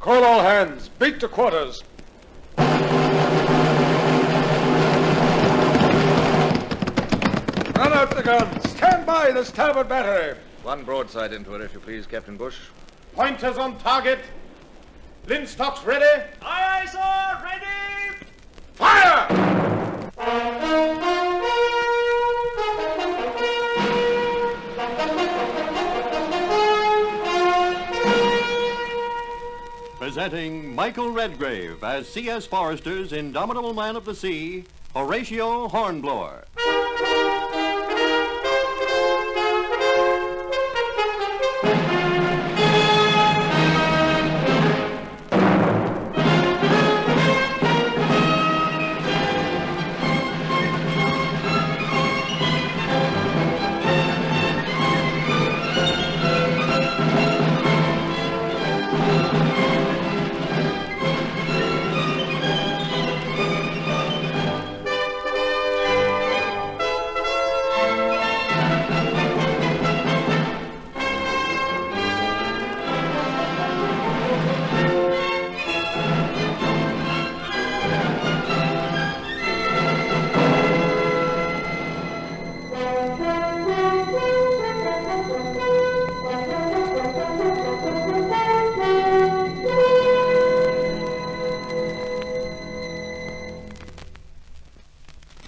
Call all hands. Beat to quarters. Run out the guns. Stand by the starboard battery. One broadside into her, if you please, Captain Bush. Pointers on target. Linstocks ready. Aye, aye, sir. Ready. Fire! Presenting Michael Redgrave as C.S. Forrester's indomitable man of the sea, Horatio Hornblower.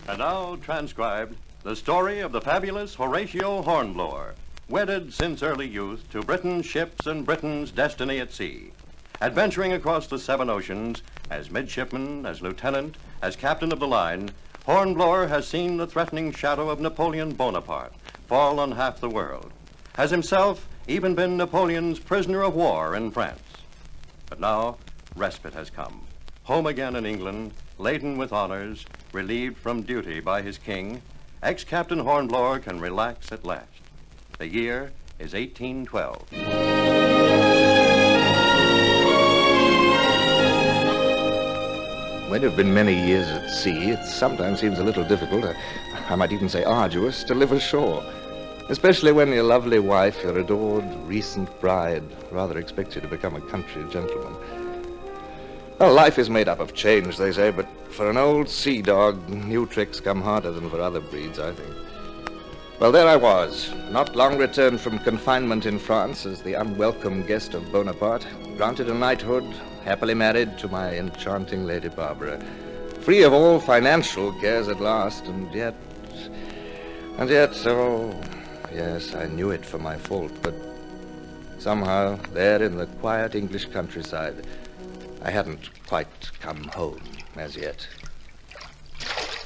And now, transcribed, the story of the fabulous Horatio Hornblower, wedded since early youth to Britain's ships and Britain's destiny at sea. Adventuring across the 7 oceans, as midshipman, as lieutenant, as captain of the line, Hornblower has seen the threatening shadow of Napoleon Bonaparte fall on half the world, has himself even been Napoleon's prisoner of war in France. But now, respite has come. Home again in England, laden with honors, relieved from duty by his king, ex-Captain Hornblower can relax at last. The year is 1812. When you've been many years at sea, it sometimes seems a little difficult, I might even say arduous, to live ashore. Especially when your lovely wife, your adored recent bride, rather expects you to become a country gentleman. Well, life is made up of change, they say, but for an old sea dog, new tricks come harder than for other breeds, I think. Well, there I was, not long returned from confinement in France as the unwelcome guest of Bonaparte, granted a knighthood, happily married to my enchanting Lady Barbara, free of all financial cares at last, and yet, oh, yes, I knew it for my fault, but somehow, there in the quiet English countryside, I hadn't quite come home as yet.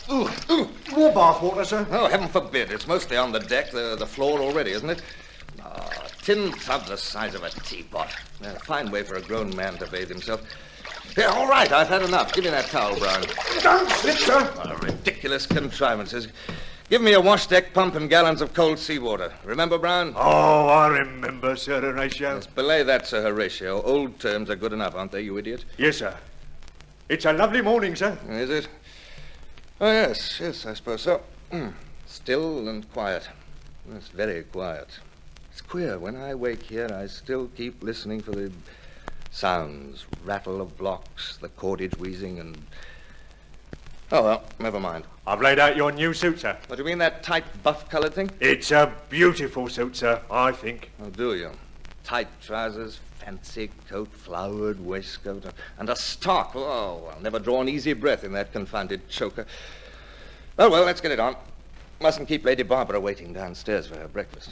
More bath water, sir? Oh, heaven forbid. It's mostly on the deck, the floor already, isn't it? Oh, tin tub the size of a teapot. A fine way for a grown man to bathe himself. Yeah, all right, I've had enough. Give me that towel, Brown. Don't slip, sir. Oh, ridiculous contrivances. Give me a wash deck pump and gallons of cold seawater. Remember, Brown? Oh, I remember, Sir Horatio. Yes, belay that, Sir Horatio. Old terms are good enough, aren't they, you idiot? Yes, sir. It's a lovely morning, sir. Is it? Oh, yes, I suppose so. Still and quiet. It's very quiet. It's queer. When I wake here, I still keep listening for the sounds, rattle of blocks, the cordage wheezing, and... Oh, well, never mind. I've laid out your new suit, sir. What, do you mean that tight buff-coloured thing? It's a beautiful suit, sir, I think. Oh, do you? Tight trousers, fancy coat, flowered waistcoat, and a stock. Oh, I'll never draw an easy breath in that confounded choker. Oh, well, let's get it on. Mustn't keep Lady Barbara waiting downstairs for her breakfast.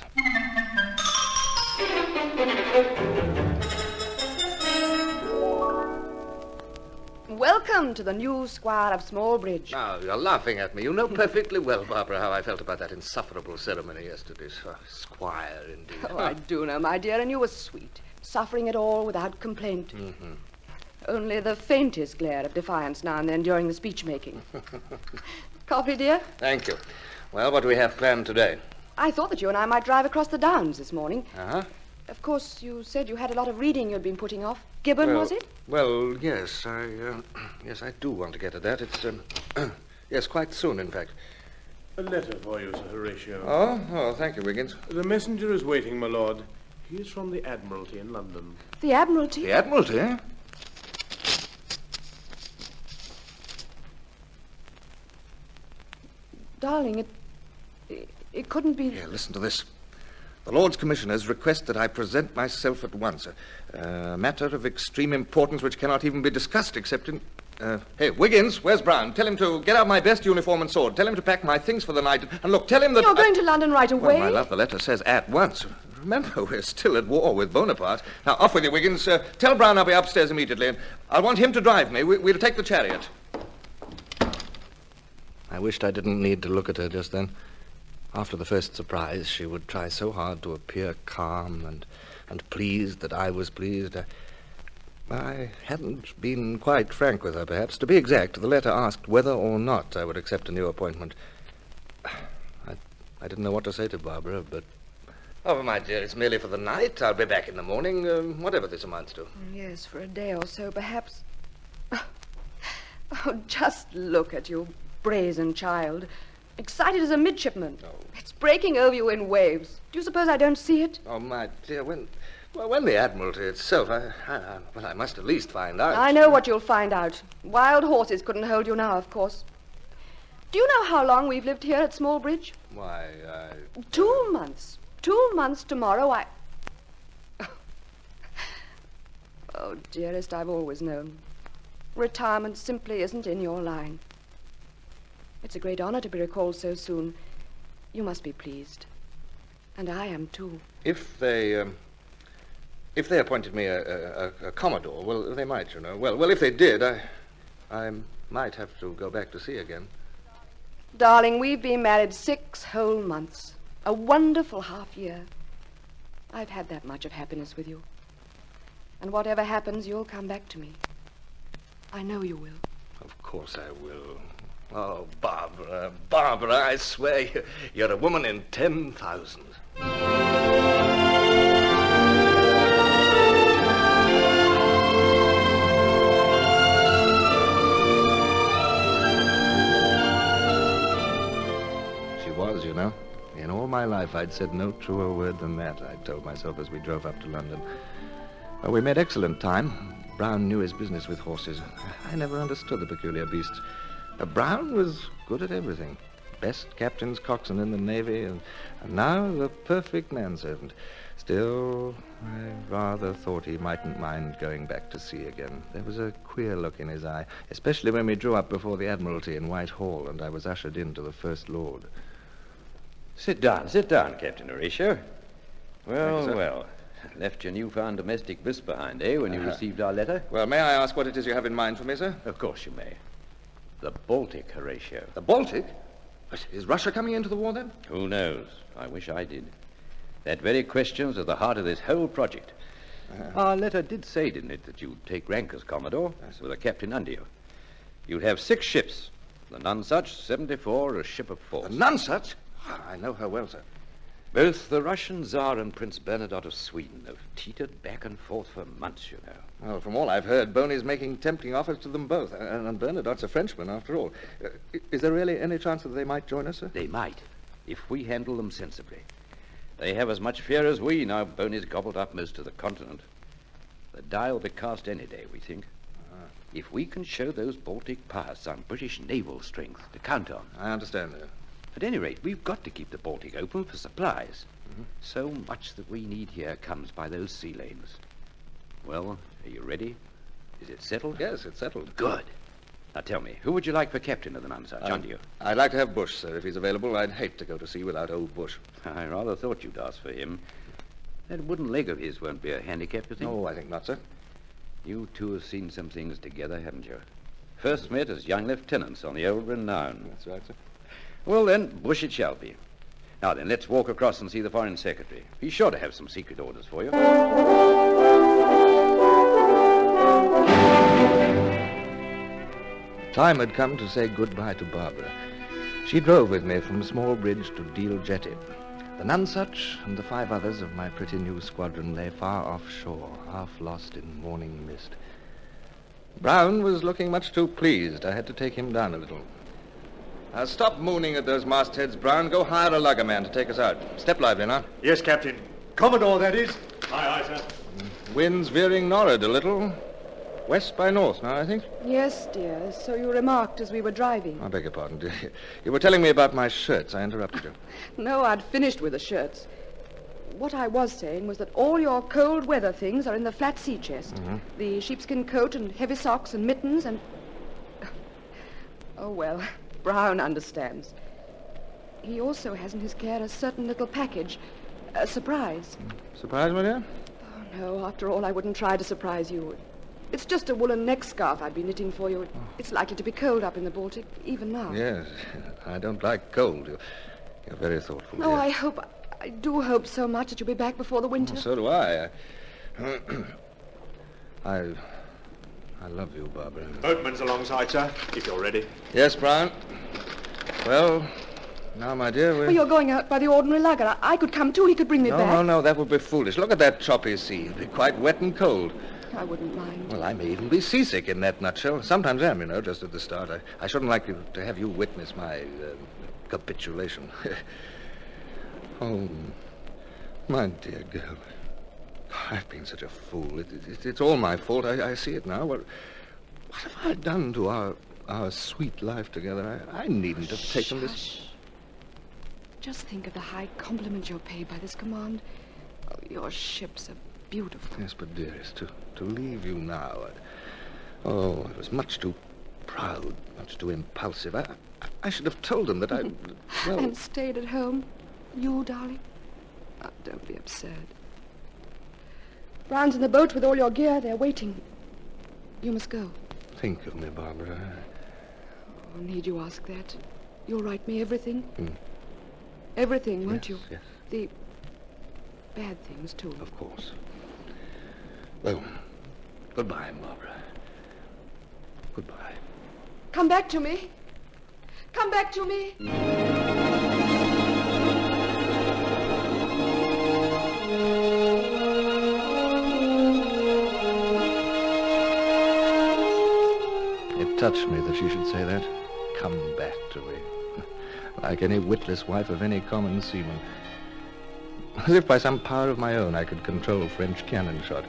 Welcome to the new Squire of Smallbridge. Now, you're laughing at me. You know perfectly well, Barbara, how I felt about that insufferable ceremony yesterday. Squire, indeed. Oh, I do know, my dear, and you were sweet, suffering it all without complaint. Mm-hmm. Only the faintest glare of defiance now and then during the speech-making. Coffee, dear? Thank you. Well, what do we have planned today? I thought that you and I might drive across the Downs this morning. Uh-huh. Of course, you said you had a lot of reading you'd been putting off. Gibbon, was it? Well, yes, yes, I do want to get at that. It's, yes, quite soon, in fact. A letter for you, Sir Horatio. Oh, thank you, Wiggins. The messenger is waiting, my lord. He is from the Admiralty in London. The Admiralty? The Admiralty, eh? Darling, it couldn't be... Here, listen to this. The Lords Commissioners request that I present myself at once. A matter of extreme importance which cannot even be discussed except in... Hey, Wiggins, where's Brown? Tell him to get out my best uniform and sword. Tell him to pack my things for the night. And look, tell him that... You're going to London right away? Well, my love, the letter says at once. Remember, we're still at war with Bonaparte. Now, off with you, Wiggins. Tell Brown I'll be upstairs immediately, and I'll want him to drive me. We'll take the chariot. I wished I didn't need to look at her just then. After the first surprise, she would try so hard to appear calm and pleased that I was pleased. I hadn't been quite frank with her, perhaps. To be exact, the letter asked whether or not I would accept a new appointment. I didn't know what to say to Barbara, but... Oh, my dear, it's merely for the night. I'll be back in the morning, whatever this amounts to. Yes, for a day or so, perhaps. Oh, just look at you, brazen child. Excited as a midshipman. Oh. It's breaking over you in waves. Do you suppose I don't see it? Oh, my dear, when the Admiralty itself, I must at least find out. I know what you'll find out. Wild horses couldn't hold you now, of course. Do you know how long we've lived here at Smallbridge? Why, 2 months. 2 months tomorrow, Oh, dearest, I've always known. Retirement simply isn't in your line. It's a great honor to be recalled so soon. You must be pleased. And I am, too. If they appointed me a Commodore, well, they might, you know. Well, if they did, I might have to go back to sea again. Darling, we've been married 6 whole months. A wonderful half year. I've had that much of happiness with you. And whatever happens, you'll come back to me. I know you will. Of course I will. Oh, Barbara, I swear you're a woman in 10,000. She was, you know. In all my life, I'd said no truer word than that, I told myself as we drove up to London. Well, we made excellent time. Brown knew his business with horses. I never understood the peculiar beasts. Brown was good at everything. Best captain's coxswain in the Navy, and now the perfect manservant. Still, I rather thought he mightn't mind going back to sea again. There was a queer look in his eye, especially when we drew up before the Admiralty in Whitehall, and I was ushered in to the First Lord. Sit down, Captain Horatio. Thank you, Well. Left your newfound domestic bliss behind, eh, when you received our letter? Well, may I ask what it is you have in mind for me, sir? Of course you may. The Baltic, Horatio. The Baltic? Is Russia coming into the war, then? Who knows? I wish I did. That very question's at the heart of this whole project. Our letter did say, didn't it, that you'd take rank as Commodore, with a captain under you. You'd have 6 ships. The Nonsuch, 74, a ship of force. The Nonsuch? I know her well, sir. Both the Russian Tsar and Prince Bernadotte of Sweden have teetered back and forth for months, you know. Well, from all I've heard, Boney's making tempting offers to them both. And Bernadotte's a Frenchman, after all. Is there really any chance that they might join us, sir? They might, if we handle them sensibly. They have as much fear as we, now Boney's gobbled up most of the continent. The die will be cast any day, we think. If we can show those Baltic powers some British naval strength to count on. I understand, sir. At any rate, we've got to keep the Baltic open for supplies. So much that we need here comes by those sea lanes. Well, are you ready? Is it settled? Yes, it's settled. Good. Now tell me, who would you like for captain of the Nonsuch, under you? I'd like to have Bush, sir, if he's available. I'd hate to go to sea without old Bush. I rather thought you'd ask for him. That wooden leg of his won't be a handicap, you think? No, I think not, sir. You two have seen some things together, haven't you? First met as young lieutenants on the old Renown. That's right, sir. Well, then, Bush it shall be. Now, then, let's walk across and see the Foreign Secretary. He's sure to have some secret orders for you. Time had come to say goodbye to Barbara. She drove with me from Smallbridge to Deal Jetty. The Nonsuch and the 5 others of my pretty new squadron lay far offshore, half lost in morning mist. Brown was looking much too pleased. I had to take him down a little. Stop mooning at those mastheads, Brown. Go hire a luggerman to take us out. Step lively now. Yes, Captain. Commodore, that is. Aye, sir. Wind's veering nor'ard a little. West by north now, I think. Yes, dear. So you remarked as we were driving. I beg your pardon, dear. You were telling me about my shirts. I interrupted you. No, I'd finished with the shirts. What I was saying was that all your cold weather things are in the flat sea chest. Mm-hmm. The sheepskin coat and heavy socks and mittens and... Oh, well, Brown understands. He also has in his care a certain little package. A surprise. Surprise, my dear? Oh, no, after all, I wouldn't try to surprise you. It's just a woolen neck scarf I'd be knitting for you. It's likely to be cold up in the Baltic, even now. Yes. I don't like cold. You're very thoughtful, Oh, dear. I do hope so much that you'll be back before the winter. So do I. I love you, Barbara. Boatman's alongside, sir, if you're ready. Yes, Brown. Well, now, my dear, Oh, you're going out by the ordinary lugger. I could come too. He could bring me back. No, that would be foolish. Look at that choppy sea. It'd be quite wet and cold. I wouldn't mind. Well, I may even be seasick in that nutshell. Sometimes am, just at the start. I shouldn't like to have you witness my capitulation. Oh, my dear girl. I've been such a fool. It's all my fault. I see it now. What have I done to our sweet life together? I needn't have taken this... Hush. Just think of the high compliment you're paid by this command. Oh, your ships are beautiful. Yes, but dearest, to leave you now... I was much too proud, much too impulsive. I should have told them that I... Well... And stayed at home. You, darling? Oh, don't be absurd. Brown's in the boat with all your gear. They're waiting. You must go. Think of me, Barbara. Oh, need you ask that? You'll write me everything? Mm. Everything, won't you? Yes. The bad things, too. Of course. Well, goodbye, Barbara. Goodbye. Come back to me. Come back to me. It touched me that she should say that. Come back to me. Like any witless wife of any common seaman. As if by some power of my own I could control French cannon shot.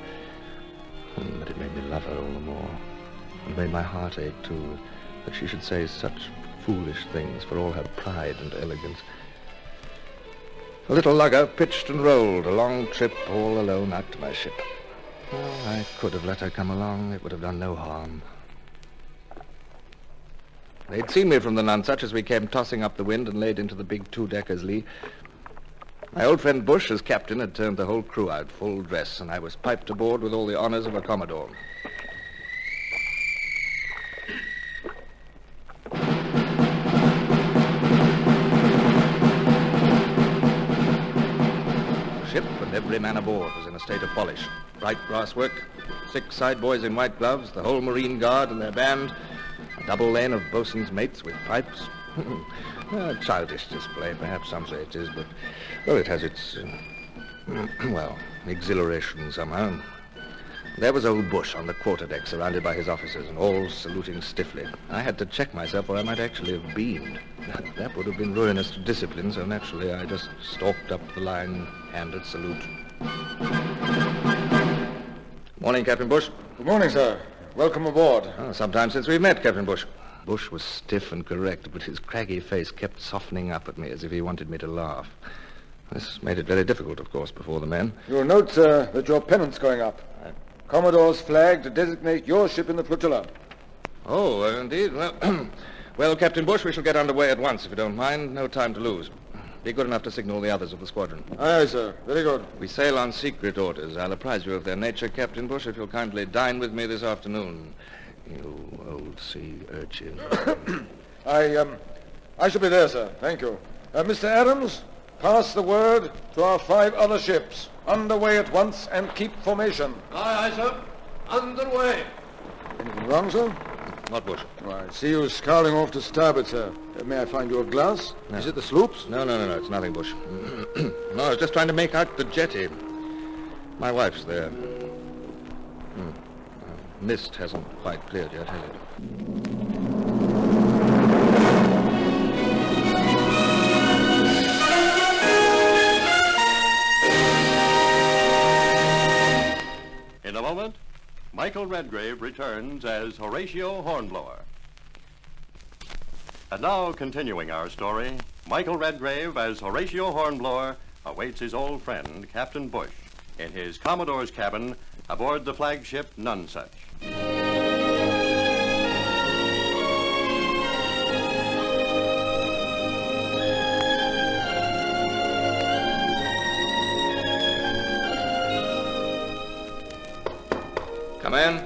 But it made me love her all the more. And made my heart ache, too, that she should say such foolish things for all her pride and elegance. The little lugger pitched and rolled, a long trip all alone out to my ship. Oh, I could have let her come along. It would have done no harm. They'd seen me from the Nonsuch as we came tossing up the wind and laid into the big two-decker's lee. My old friend Bush, as captain, had turned the whole crew out full dress, and I was piped aboard with all the honors of a commodore. The ship and every man aboard was in a state of polish. Bright brass work, 6 side boys in white gloves, the whole Marine Guard and their band, a double lane of bosun's mates with pipes. A childish display, perhaps some say it is, but, well, it has its, exhilaration somehow. There was old Bush on the quarterdeck, surrounded by his officers, and all saluting stiffly. I had to check myself, or I might actually have beamed. That would have been ruinous to discipline, so naturally I just stalked up the line, handed salute. Morning, Captain Bush. Good morning, sir. Welcome aboard. Oh, some time since we've met, Captain Bush. Bush was stiff and correct, but his craggy face kept softening up at me as if he wanted me to laugh. This made it very difficult, of course, before the men. You'll note, sir, that your pennant's going up. Commodore's flag to designate your ship in the flotilla. Oh, indeed. Well, well, Captain Bush, we shall get underway at once, if you don't mind. No time to lose. Be good enough to signal the others of the squadron. Aye, sir. Very good. We sail on secret orders. I'll apprise you of their nature, Captain Bush, if you'll kindly dine with me this afternoon. You old sea urchin. I shall be there, sir. Thank you. Mr. Adams, pass the word to our 5 other ships. Underway at once and keep formation. Aye, aye, sir. Underway. Anything wrong, sir? What, Bush? Oh, I see you scowling off to starboard, sir. May I find you a glass? No. Is it the sloops? No, it's nothing, Bush. No, I was just trying to make out the jetty. My wife's there. Mist hasn't quite cleared yet, has it? In a moment, Michael Redgrave returns as Horatio Hornblower. And now, continuing our story, Michael Redgrave as Horatio Hornblower awaits his old friend, Captain Bush, in his Commodore's cabin aboard the flagship Nonesuch. Come in.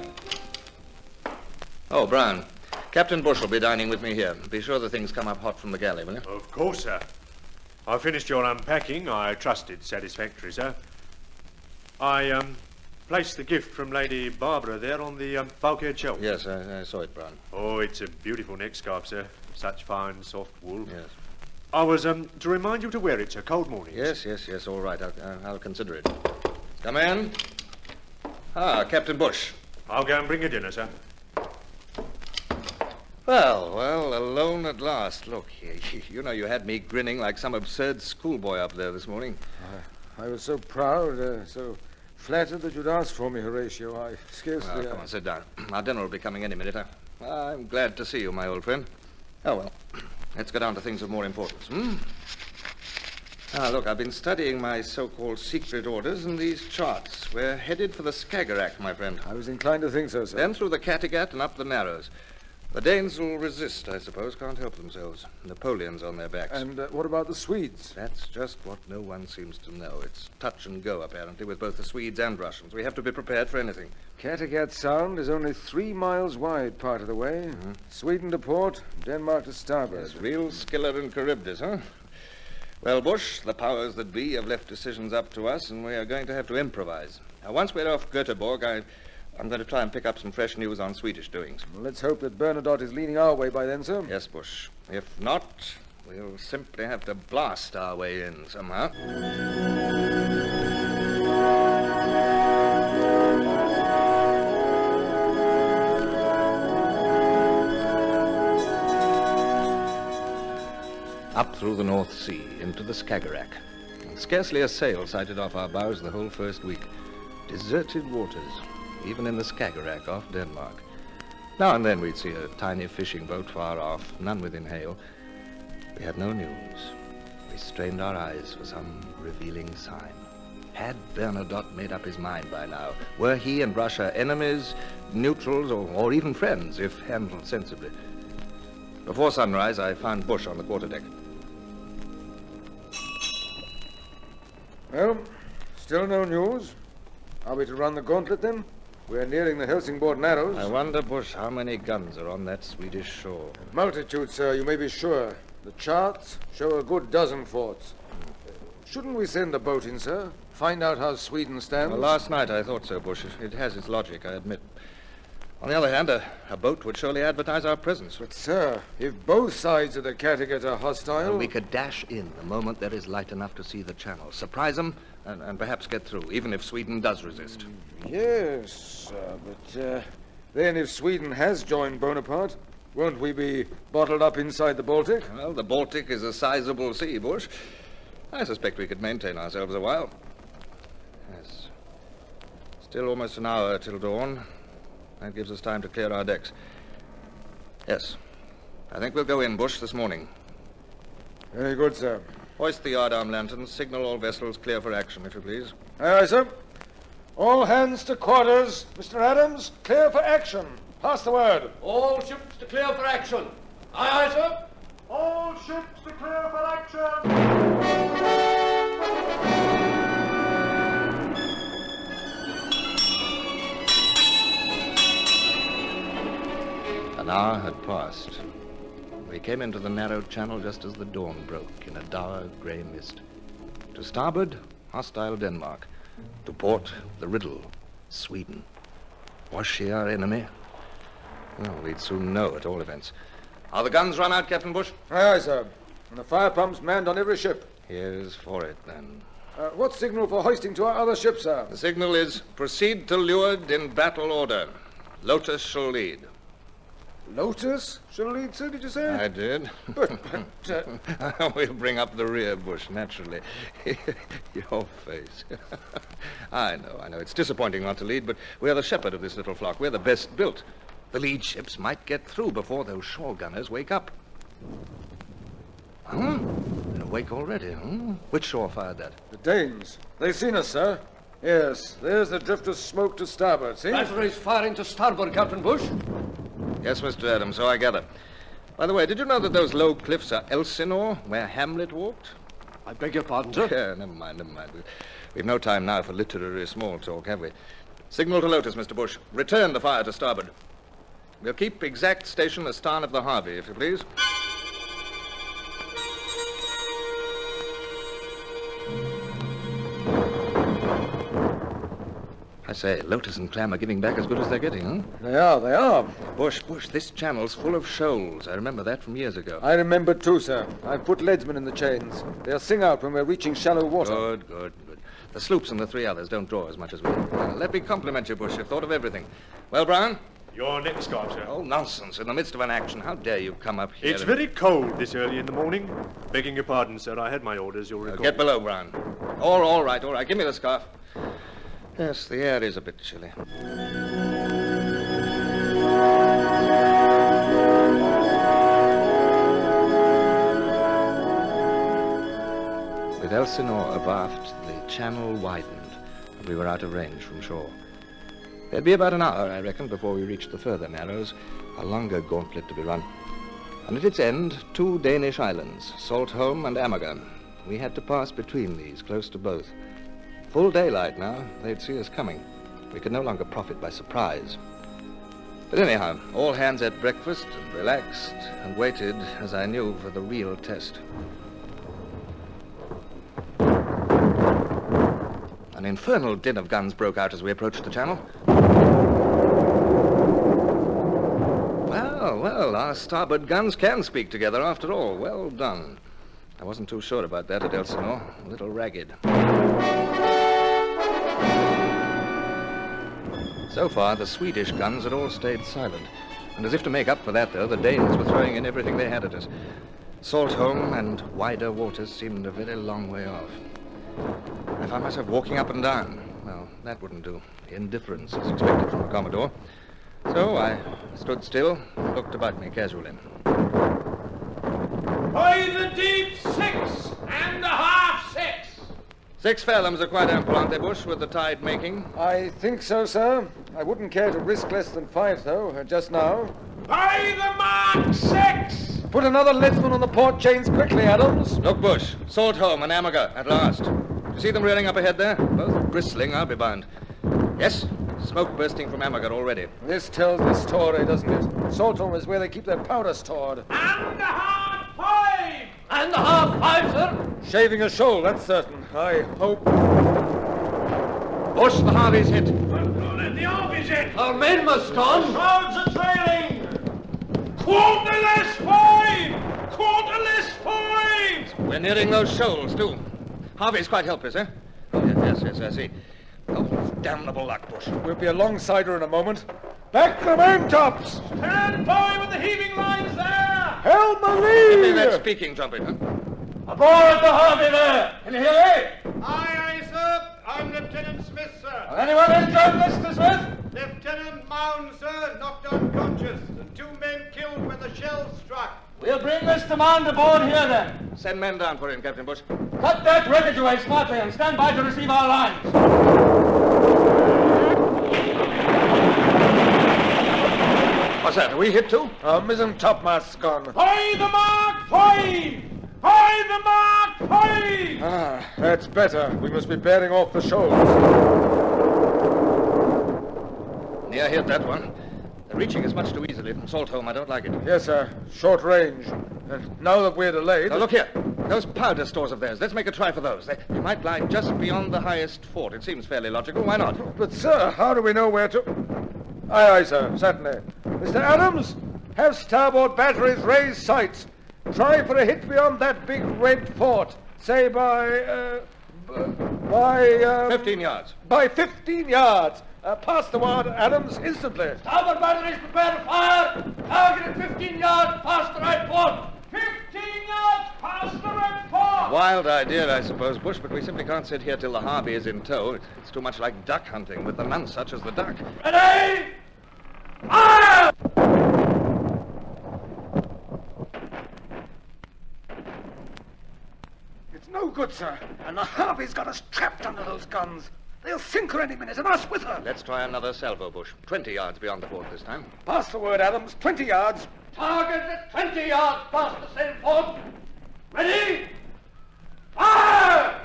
Oh, Brown. Captain Bush will be dining with me here. Be sure the things come up hot from the galley, will you? Of course, sir. I finished your unpacking. I trust it's satisfactory, sir. I placed the gift from Lady Barbara there on the bulkhead shelf. Yes, I saw it, Brown. Oh, it's a beautiful neck scarf, sir. Such fine, soft wool. Yes. I was to remind you to wear it, sir. Cold mornings. Yes. All right. I'll consider it. Come in. Ah, Captain Bush. I'll go and bring you dinner, sir. Well, alone at last. Look, you know you had me grinning like some absurd schoolboy up there this morning. I was so proud, so flattered that you'd asked for me, Horatio. I scarcely... Oh, come on, sit down. Our dinner will be coming any minute. I'm glad to see you, my old friend. Oh, well, let's get on to things of more importance, look, I've been studying my so-called secret orders and these charts. We're headed for the Skagerrak, my friend. I was inclined to think so, sir. Then through the Kattegat and up the Narrows. The Danes will resist, I suppose. Can't help themselves. Napoleon's on their backs. And what about the Swedes? That's just what no one seems to know. It's touch and go, apparently, with both the Swedes and Russians. We have to be prepared for anything. Kattegat Sound is only 3 miles wide part of the way. Sweden to port, Denmark to starboard. Yes, real Scylla and Charybdis, huh? Well, Bush, the powers that be have left decisions up to us, and we are going to have to improvise. Now, once we're off Göteborg, I'm going to try and pick up some fresh news on Swedish doings. Well, let's hope that Bernadotte is leaning our way by then, sir. Yes, Bush. If not, we'll simply have to blast our way in somehow. Up through the North Sea, into the Skagerrak. And scarcely a sail sighted off our bows the whole first week. Deserted waters, even in the Skagerrak off Denmark. Now and then we'd see a tiny fishing boat far off, none within hail. We had no news. We strained our eyes for some revealing sign. Had Bernadotte made up his mind by now? Were he and Russia enemies, neutrals, or even friends, if handled sensibly? Before sunrise, I found Bush on the quarterdeck. Well, still no news. Are we to run the gauntlet, then? We're nearing the Helsingborg Narrows. I wonder, Bush, how many guns are on that Swedish shore. Multitude, sir, you may be sure. The charts show a good dozen forts. Shouldn't we send a boat in, sir? Find out how Sweden stands? Well, last night I thought so, Bush. It has its logic, I admit. On the other hand, a boat would surely advertise our presence. But, sir, if both sides of the Kattegat are hostile... Well, we could dash in the moment there is light enough to see the channel. Surprise them and perhaps get through, even if Sweden does resist. Yes, sir, but then if Sweden has joined Bonaparte, won't we be bottled up inside the Baltic? Well, the Baltic is a sizable sea, Bush. I suspect we could maintain ourselves a while. Yes. Still almost an hour till dawn. That gives us time to clear our decks. Yes. I think we'll go in, Bush, this morning. Very good, sir. Hoist the yardarm lanterns. Signal all vessels clear for action, if you please. Aye, aye, sir. All hands to quarters. Mr. Adams, clear for action. Pass the word. All ships to clear for action. Aye, aye, sir. All ships to clear for action. An hour had passed. We came into the narrow channel just as the dawn broke in a dark grey mist. To starboard, hostile Denmark. To port, the riddle, Sweden. Was she our enemy? Well, we'd soon know at all events. Are the guns run out, Captain Bush? Aye, aye, sir. And the fire pumps manned on every ship. Here's for it, then. What signal for hoisting to our other ship, sir? The signal is proceed to leeward in battle order. Lotus shall lead. Lotus shall lead, sir, did you say? I did. But We'll bring up the rear, Bush, naturally. Your face. I know. It's disappointing not to lead, but we're the shepherd of this little flock. We're the best built. The lead ships might get through before those shore gunners wake up. Huh? They're awake already, huh? Which shore fired that? the Danes. They've seen us, sir. Yes, there's the drift of smoke to starboard, see? Batteries firing to starboard, Captain Bush. Yes, Mr. Adams, so I gather. By the way, did you know that those low cliffs are Elsinore, where Hamlet walked? I beg your pardon, sir. Yeah, never mind. We've no time now for literary small talk, have we? Signal to Lotus, Mr. Bush. Return the fire to starboard. We'll keep exact station astern of the Harvey, if you please. I say, Lotus and Clam are giving back as good as they're getting, huh? They are. Bush, this channel's full of shoals. I remember that from years ago. I remember too, sir. I've put leadsmen in the chains. They'll sing out when we're reaching shallow water. Good. The sloops and the three others don't draw as much as we do. Let me compliment you, Bush. You've thought of everything. Well, Brown? Your next guard, sir. Oh, nonsense. In the midst of an action. How dare you come up here? It's very cold this early in the morning. Begging your pardon, sir. I had my orders, you'll recall. Get below, Brown. All right. Give me the scarf. Yes, the air is a bit chilly. With Elsinore abaft, the channel widened, and we were out of range from shore. There'd be about an hour, I reckon, before we reached the further narrows, a longer gauntlet to be run. And at its end, 2 Danish islands, Saltholm and Amager. We had to pass between these, close to both. Full daylight now, they'd see us coming. We could no longer profit by surprise. But anyhow, all hands ate breakfast and relaxed and waited, as I knew, for the real test. An infernal din of guns broke out as we approached the channel. Well, our starboard guns can speak together after all. Well done. I wasn't too sure about that at Elsinore. A little ragged. So far, the Swedish guns had all stayed silent. And as if to make up for that, though, the Danes were throwing in everything they had at us. Saltholm and wider waters seemed a very long way off. I found myself walking up and down. Well, that wouldn't do. Indifference is expected from a Commodore. So I stood still and looked about me casually. By the deep 6.5 6. 6 fathoms are quite ample, aren't they, Bush, with the tide making? I think so, sir. I wouldn't care to risk less than 5, though, just now. By the mark 6. Put another leadsman on the port chains quickly, Adams. Look, Bush. Saltholm and Amager, at last. Do you see them reeling up ahead there? Both bristling, I'll be bound. Yes, smoke bursting from Amager already. This tells the story, doesn't it? Saltholm is where they keep their powder stored. And the half 5. And the half 5, sir. Shaving a shoal, that's certain. I hope. Bush, the Harvey's hit. The Harvey's hit. Our men must on. Shrouds are trailing. Quarterless 5. Quarterless 5. We're nearing those shoals, too. Harvey's quite helpless, eh? Oh, yes, I see. Oh, damnable luck, Bush. We'll be alongside her in a moment. Back the main-tops! Stand by with the heaving lines there. Helm the Give me lead! that speaking trumpet, huh? Aboard the Harvey there. Can you hear me? Aye, sir. I'm Lieutenant Smith, sir. Anyone injured, Mr. Smith? Lieutenant Mound, sir, knocked unconscious, and 2 men killed when the shell struck. We'll bring Mr. Mond aboard here then. Send men down for him, Captain Bush. Cut that wreckage away smartly and stand by to receive our lines. What's that? Are we hit, too? Our mizzen topmast's gone. By the mark 5! By the mark 5! Ah, that's better. We must be bearing off the shoals. Near hit, that one. They're reaching us much too easily from Saltholm. I don't like it. Yes, sir. Short range. And now that we're delayed... Now, look here. Those powder stores of theirs. Let's make a try for those. They might lie just beyond the highest fort. It seems fairly logical. Why not? But, sir, how do we know where to... Aye, sir, certainly. Mr. Adams, have starboard batteries raise sights. Try for a hit beyond that big red fort. Say by 15 yards. By 15 yards. Pass the word, Adams, instantly. Starboard batteries prepare to fire. Target at 15 yards past the right port. 15 yards past the right port. Wild idea, I suppose, Bush, but we simply can't sit here till the Harvey is in tow. It's too much like duck hunting with the none such as the duck. Ready? Fire! It's no good, sir. And the Harvey's got us trapped under those guns. They'll sink her any minute, and us with her. Let's try another salvo, Bush. 20 yards beyond the port this time. Pass the word, Adams. 20 yards. Target at 20 yards past the same port. Ready? Fire!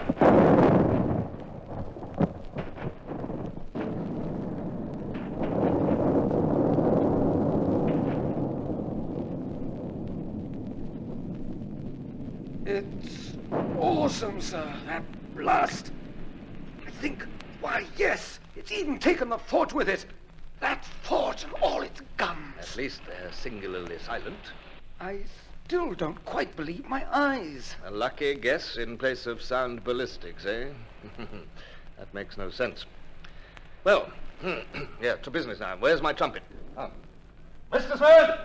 It's awesome, sir, that blast. I think, why, yes, it's even taken the fort with it. That fort and all its guns. At least they're singularly silent. I still don't quite believe my eyes. A lucky guess in place of sound ballistics, eh? That makes no sense. Well, yeah, to business now. Where's my trumpet? Oh. Mr. Smith!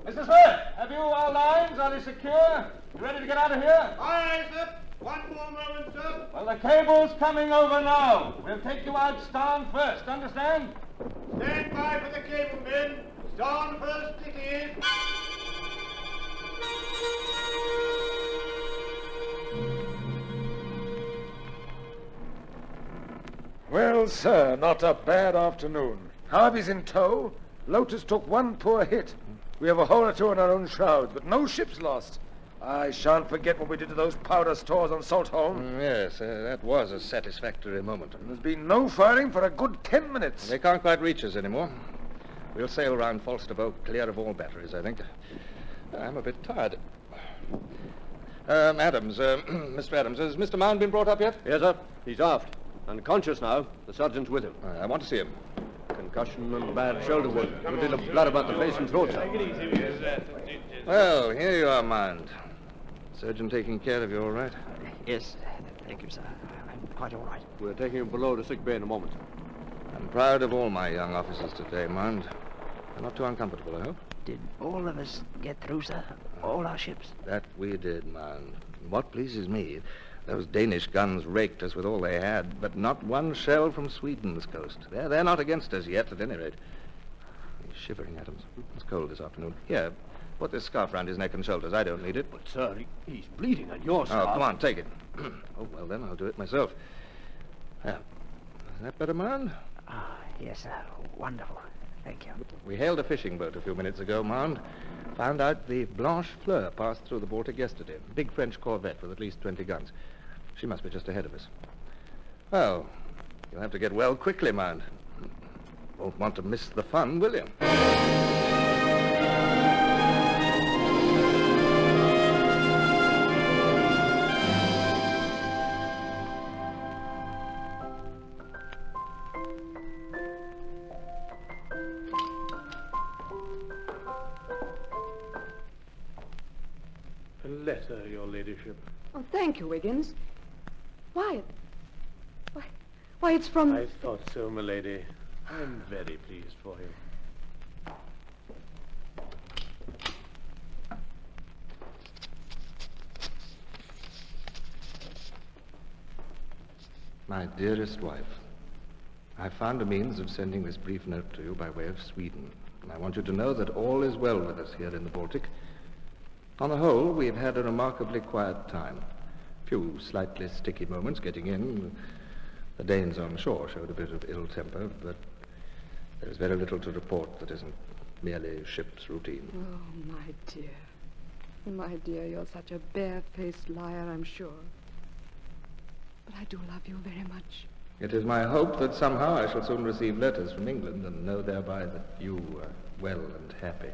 Mr. Smith! Have you our lines? Are they secure? You ready to get out of here? Aye, sir. One more moment, sir. Well, the cable's coming over now. We'll take you out starn first, understand? Stand by for the cable, men. Starn first it is. Well, sir, not a bad afternoon. Harvey's in tow. Lotus took one poor hit. We have a hole or two in our own shrouds, but no ships lost. I shan't forget what we did to those powder stores on Saltholm. Yes, that was a satisfactory moment. There's been no firing for a good 10 minutes. They can't quite reach us anymore. We'll sail round Falsterbo, clear of all batteries, I think. I'm a bit tired. Adams, Mr. Adams, has Mr. Mound been brought up yet? Yes, sir. He's aft. Unconscious now. The sergeant's with him. I want to see him. Concussion and bad shoulder wound. A good deal of blood about the face and throat, sir. Well, here you are, Mound. Surgeon taking care of you all right? Yes, thank you, sir. I'm quite all right. We're taking him below to sick bay in a moment. I'm proud of all my young officers today, Mound. They're not too uncomfortable, I hope. Did all of us get through, sir? All our ships? That we did, Mound. What pleases me, those Danish guns raked us with all they had, but not one shell from Sweden's coast. They're not against us yet, at any rate. He's shivering, Adams. It's cold this afternoon. Here, put this scarf round his neck and shoulders. I don't need it. But, sir, he's bleeding and yours, Oh, come on, take it. Oh, well, then I'll do it myself. Is that better, Mound? Ah, yes, sir. Wonderful. Thank you. We hailed a fishing boat a few minutes ago, Mound. Found out the Blanche Fleur passed through the Baltic yesterday. Big French corvette with at least 20 guns. She must be just ahead of us. Well, you'll have to get well quickly, Mound. Won't want to miss the fun, will you? A letter, your ladyship. Oh, thank you, Wiggins. Why, it's from... I thought so, milady. I'm very pleased for you. My dearest wife, I found a means of sending this brief note to you by way of Sweden. And I want you to know that all is well with us here in the Baltic. On the whole, we've had a remarkably quiet time. Few slightly sticky moments getting in. The Danes on shore showed a bit of ill temper, but there's very little to report that isn't merely ship's routine. Oh, my dear. My dear, you're such a bare-faced liar, I'm sure. But I do love you very much. It is my hope that somehow I shall soon receive letters from England and know thereby that you are well and happy.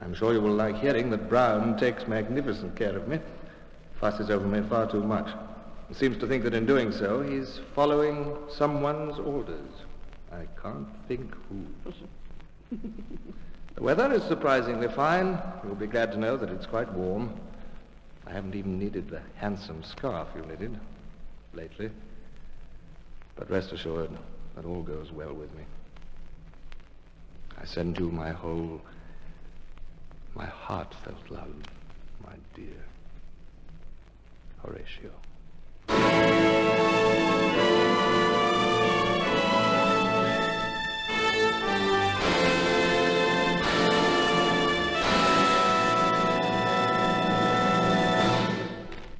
I'm sure you will like hearing that Brown takes magnificent care of me, fusses over me far too much. He seems to think that in doing so, he's following someone's orders. I can't think who. The weather is surprisingly fine. You'll be glad to know that it's quite warm. I haven't even needed the handsome scarf you knitted lately. But rest assured, that all goes well with me. I send you my heartfelt love, my dear Horatio.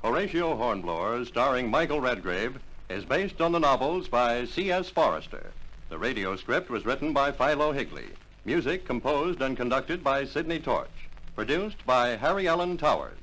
Horatio Hornblower, starring Michael Redgrave, is based on the novels by C.S. Forrester. The radio script was written by Philo Higley. Music composed and conducted by Sidney Torch. Produced by Harry Allen Towers.